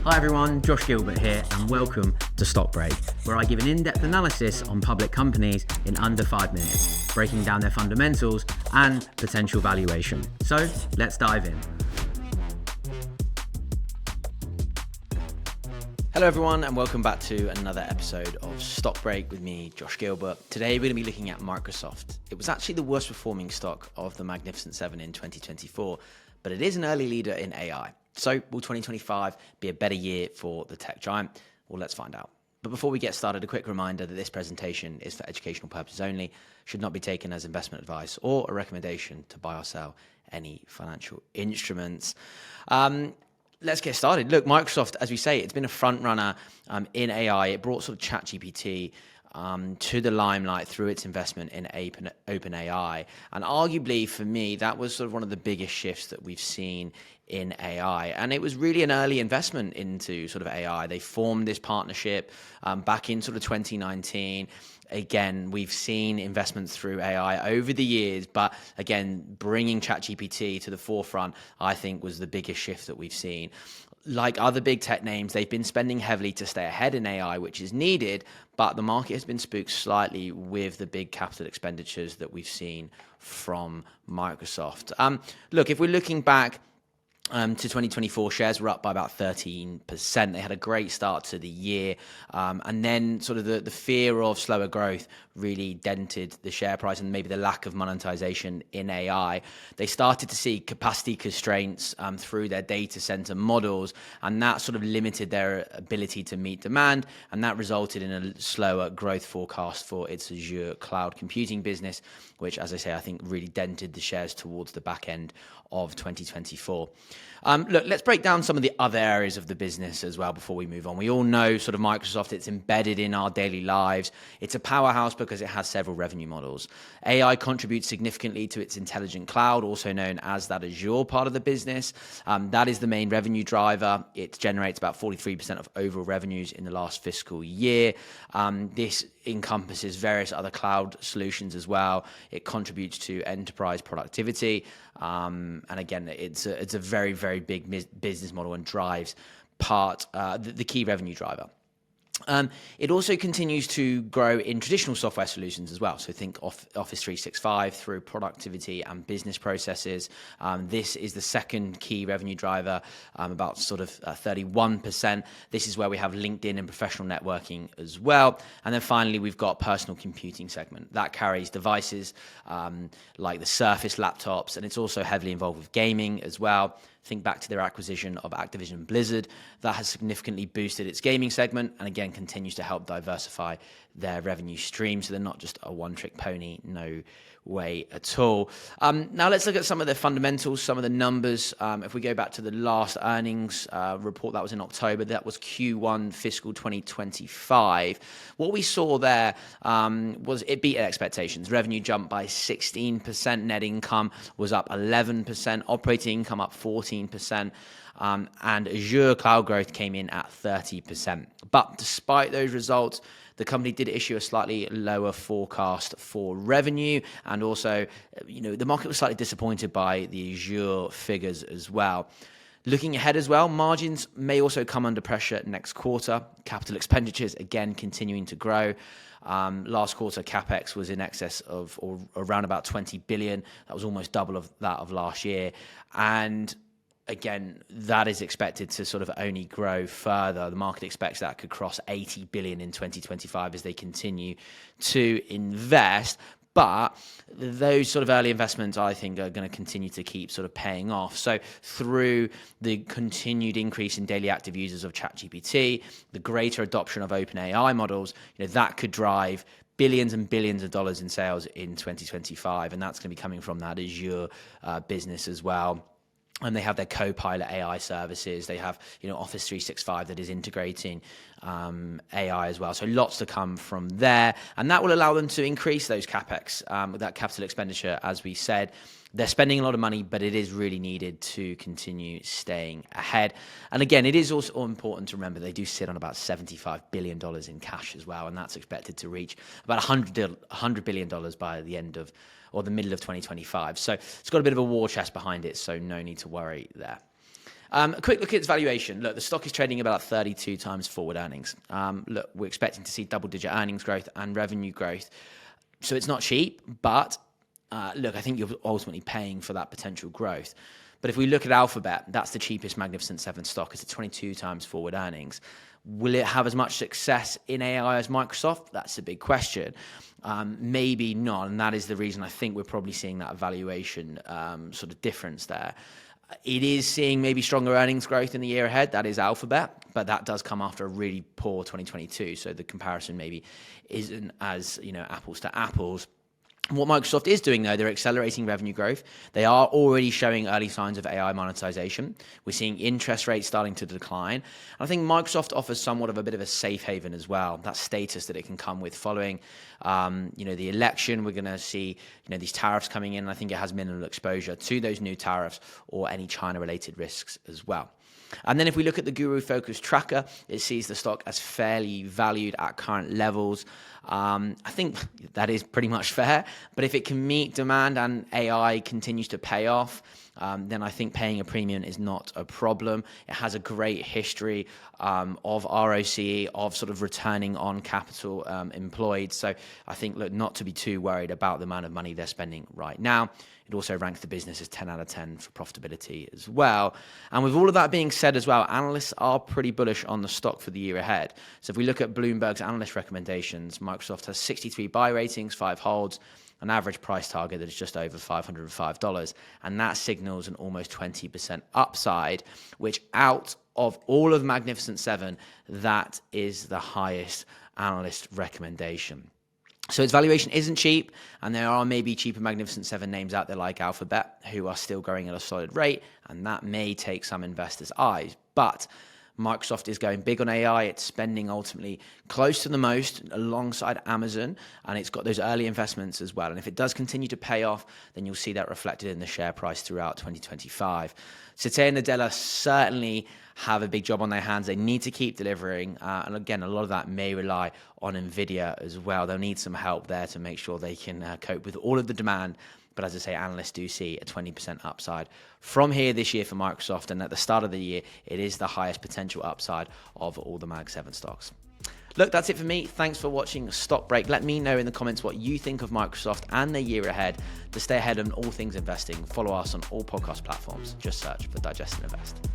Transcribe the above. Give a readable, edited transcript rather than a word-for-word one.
Hi everyone, Josh Gilbert here and welcome to Stock Break, where I give an in-depth analysis on public companies in under 5 minutes, breaking down their fundamentals and potential valuation. So let's dive in. Hello everyone and welcome back to another episode of Stock Break with me, Josh Gilbert. Today we're going to be looking at Microsoft. It was actually the worst performing stock of the Magnificent Seven in 2024, but it is an early leader in AI. So will 2025 be a better year for the tech giant? Well, let's find out. But before we get started, a quick reminder that this presentation is for educational purposes only, should not be taken as investment advice or a recommendation to buy or sell any financial instruments. Let's get started. Look, Microsoft, as we say, it's been a front runner in AI. It brought sort of ChatGPT to the limelight through its investment in OpenAI. And arguably, for me, that was sort of one of the biggest shifts that we've seen in AI. And it was really an early investment into sort of AI. They formed this partnership back in sort of 2019. Again, we've seen investments through AI over the years, but again, bringing ChatGPT to the forefront, I think, was the biggest shift that we've seen. Like other big tech names, they've been spending heavily to stay ahead in AI, which is needed, but the market has been spooked slightly with the big capital expenditures that we've seen from Microsoft. Look, if we're looking back to 2024, shares were up by about 13%. They had a great start to the year. And then sort of the fear of slower growth really dented the share price and maybe the lack of monetization in AI. They started to see capacity constraints through their data center models, and that sort of limited their ability to meet demand. And that resulted in a slower growth forecast for its Azure cloud computing business, which, as I say, I think really dented the shares towards the back end of 2024. Look, let's break down some of the other areas of the business as well before we move on. We all know sort of Microsoft, it's embedded in our daily lives. It's a powerhouse because it has several revenue models. AI contributes significantly to its intelligent cloud, also known as that Azure part of the business. That is the main revenue driver. It generates about 43% of overall revenues in the last fiscal year. This encompasses various other cloud solutions as well. It contributes to enterprise productivity. And again, it's a very, very big business model and drives the key revenue driver. It also continues to grow in traditional software solutions as well. So think Office 365 through productivity and business processes. This is the second key revenue driver, about sort of 31%. This is where we have LinkedIn and professional networking as well. And then finally, we've got personal computing segment. That carries devices like the Surface laptops, and it's also heavily involved with gaming as well. Think back to their acquisition of Activision Blizzard. That has significantly boosted its gaming segment and again continues to help diversify their revenue stream. So they're not just a one-trick pony, no way at all. Now let's look at some of the fundamentals, some of the numbers. If we go back to the last earnings report, that was in October, that was Q1 fiscal 2025. What we saw there was it beat expectations. Revenue jumped by 16%, net income was up 11%, operating income up 14%. And Azure cloud growth came in at 30%. But despite those results, the company did issue a slightly lower forecast for revenue, and also, the market was slightly disappointed by the Azure figures as well. Looking ahead as well, margins may also come under pressure next quarter. Capital expenditures, again, continuing to grow. Last quarter, CapEx was in excess of or around about 20 billion. That was almost double of that of last year. And again, that is expected to sort of only grow further. The market expects that could cross 80 billion in 2025 as they continue to invest. But those sort of early investments, I think, are going to continue to keep sort of paying off. So through the continued increase in daily active users of ChatGPT, the greater adoption of OpenAI models, that could drive billions and billions of dollars in sales in 2025. And that's going to be coming from that Azure business as well. And they have their Copilot AI services. They have, Office 365 that is integrating AI as well. So lots to come from there. And that will allow them to increase those CapEx, that capital expenditure, as we said. they're spending a lot of money, but it is really needed to continue staying ahead. And again, it is also important to remember they do sit on about $75 billion in cash as well, and that's expected to reach about $100 billion by the end of, or the middle of 2025. So it's got a bit of a war chest behind it, so no need to worry there. A quick look at its valuation. Look, the stock is trading about 32 times forward earnings. Look, we're expecting to see double-digit earnings growth and revenue growth. So it's not cheap, but look, I think you're ultimately paying for that potential growth. But if we look at Alphabet, that's the cheapest Magnificent Seven stock. It's at 22 times forward earnings. Will it have as much success in AI as Microsoft? That's a big question. Maybe not, and that is the reason I think we're probably seeing that valuation sort of difference there. It is seeing maybe stronger earnings growth in the year ahead. That is Alphabet, but that does come after a really poor 2022. So the comparison maybe isn't as, apples to apples. What Microsoft is doing, though, they're accelerating revenue growth. They are already showing early signs of AI monetization. We're seeing interest rates starting to decline. And I think Microsoft offers somewhat of a bit of a safe haven as well, that status that it can come with following, the election. We're going to see, these tariffs coming in. And I think it has minimal exposure to those new tariffs or any China-related risks as well. And then if we look at the Guru Focus tracker, it sees the stock as fairly valued at current levels. I think that is pretty much fair. But if it can meet demand and AI continues to pay off, then I think paying a premium is not a problem. It has a great history of ROCE, of sort of returning on capital employed. So I think, look, not to be too worried about the amount of money they're spending right now. It also ranks the business as 10 out of 10 for profitability as well. And with all of that being said as well, analysts are pretty bullish on the stock for the year ahead. So if we look at Bloomberg's analyst recommendations, Microsoft has 63 buy ratings, 5 holds, an average price target that is just over $505. And that signals an almost 20% upside, which out of all of Magnificent Seven, that is the highest analyst recommendation. So its valuation isn't cheap, and there are maybe cheaper Magnificent Seven names out there like Alphabet who are still growing at a solid rate, and that may take some investors' eyes. But Microsoft is going big on AI. It's spending ultimately close to the most alongside Amazon, and it's got those early investments as well. And if it does continue to pay off, then you'll see that reflected in the share price throughout 2025. Satya and Nadella certainly have a big job on their hands. They need to keep delivering. And again, a lot of that may rely on NVIDIA as well. They'll need some help there to make sure they can cope with all of the demand. But as I say, analysts do see a 20% upside from here this year for Microsoft. And at the start of the year, it is the highest potential upside of all the Mag 7 stocks. Look, that's it for me. Thanks for watching Stock Break. Let me know in the comments what you think of Microsoft and their year ahead. To stay ahead on all things investing, follow us on all podcast platforms. Just search for Digest and Invest.